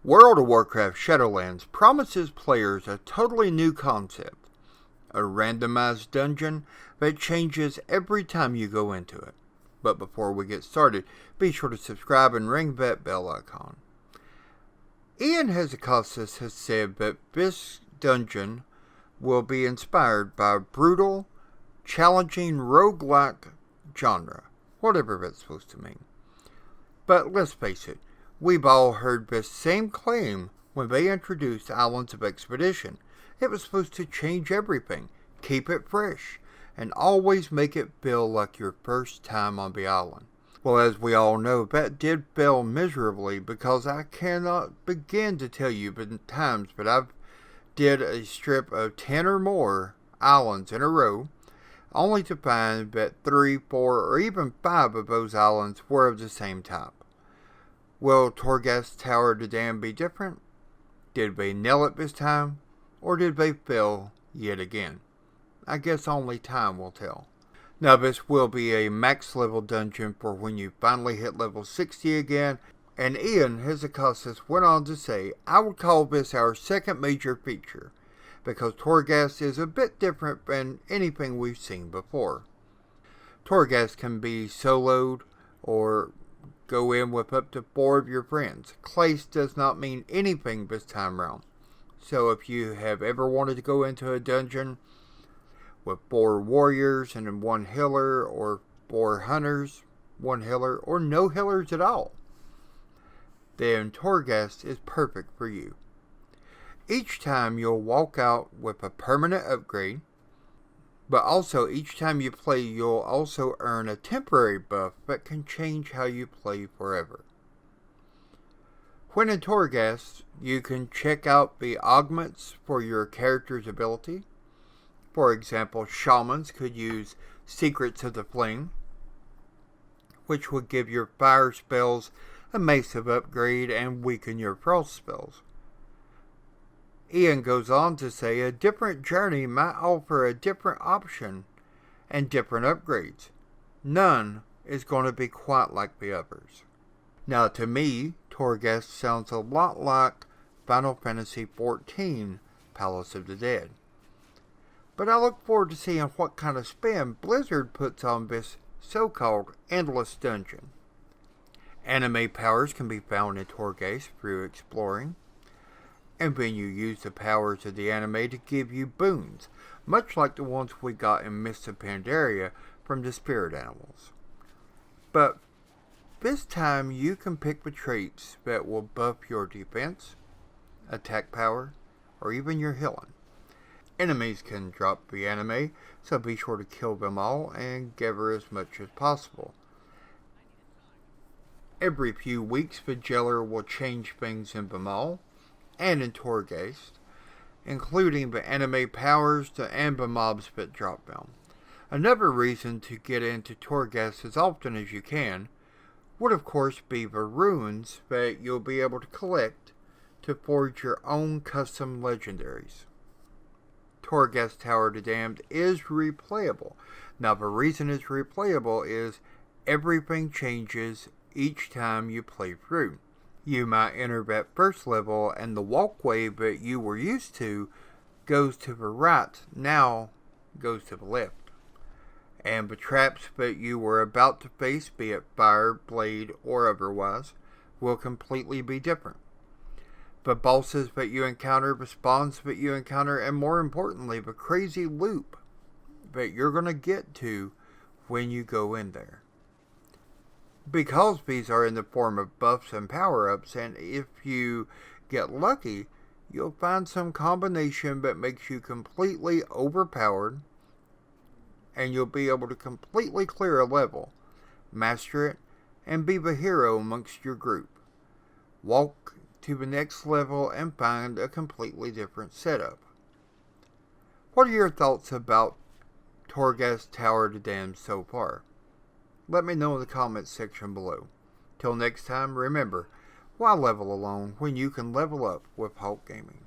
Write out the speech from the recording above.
World of Warcraft Shadowlands promises players a totally new concept, a randomized dungeon that changes every time you go into it. But before we get started, be sure to subscribe and ring that bell icon. Ian Hezekiah has said that this dungeon will be inspired by a brutal, challenging roguelike genre, whatever that's supposed to mean. But let's face it, we've all heard this same claim when they introduced Islands of Expedition. It was supposed to change everything, keep it fresh, and always make it feel like your first time on the island. Well, as we all know, that did fail miserably because I cannot begin to tell you the times that I've did a strip of 10 or more islands in a row, only to find that 3, 4, or even 5 of those islands were of the same type. Will Torghast Tower to Dam be different? Did they nail it this time? Or did they fail yet again? I guess only time will tell. Now this will be a max level dungeon for when you finally hit level 60 again, and Ian Hezekiah went on to say, I would call this our second major feature, because Torghast is a bit different than anything we've seen before. Torghast can be soloed or go in with up to 4 of your friends. Clace does not mean anything this time round. So if you have ever wanted to go into a dungeon with 4 warriors and 1 healer, or 4 hunters, 1 healer, or no healers at all, then Torghast is perfect for you. Each time you'll walk out with a permanent upgrade, but also each time you play you'll also earn a temporary buff that can change how you play forever. When in Torghast, you can check out the augments for your character's ability. For example, shamans could use Secrets of the Flame, which would give your fire spells a massive upgrade and weaken your frost spells. Ian goes on to say a different journey might offer a different option and different upgrades. None is going to be quite like the others. Now to me, Torghast sounds a lot like Final Fantasy XIV Palace of the Dead. But I look forward to seeing what kind of spin Blizzard puts on this so-called endless dungeon. Anime powers can be found in Torghast through exploring, and then you use the powers of the anime to give you boons, much like the ones we got in Mists of Pandaria from the spirit animals. But this time you can pick the traits that will buff your defense, attack power, or even your healing. Enemies can drop the anime, so be sure to kill them all and gather as much as possible. Every few weeks the jailer will change things in the mall and in Torghast, including the anime powers and the mobs that drop them. Another reason to get into Torghast as often as you can would of course be the runes that you'll be able to collect to forge your own custom legendaries. Torghast Tower to Damned is replayable. Now the reason it's replayable is everything changes each time you play through. You might enter that first level and the walkway that you were used to goes to the right, now goes to the left. And the traps that you were about to face, be it fire, blade, or otherwise, will completely be different. The bosses that you encounter, the spawns that you encounter, and more importantly, the crazy loop that you're going to get to when you go in there. Because these are in the form of buffs and power-ups, and if you get lucky, you'll find some combination that makes you completely overpowered, and you'll be able to completely clear a level, master it, and be the hero amongst your group. Walk to the next level and find a completely different setup. What are your thoughts about Torghast Tower to Dam so far? Let me know in the comments section below. Till next time, remember, why level alone when you can level up with Hulk Gaming?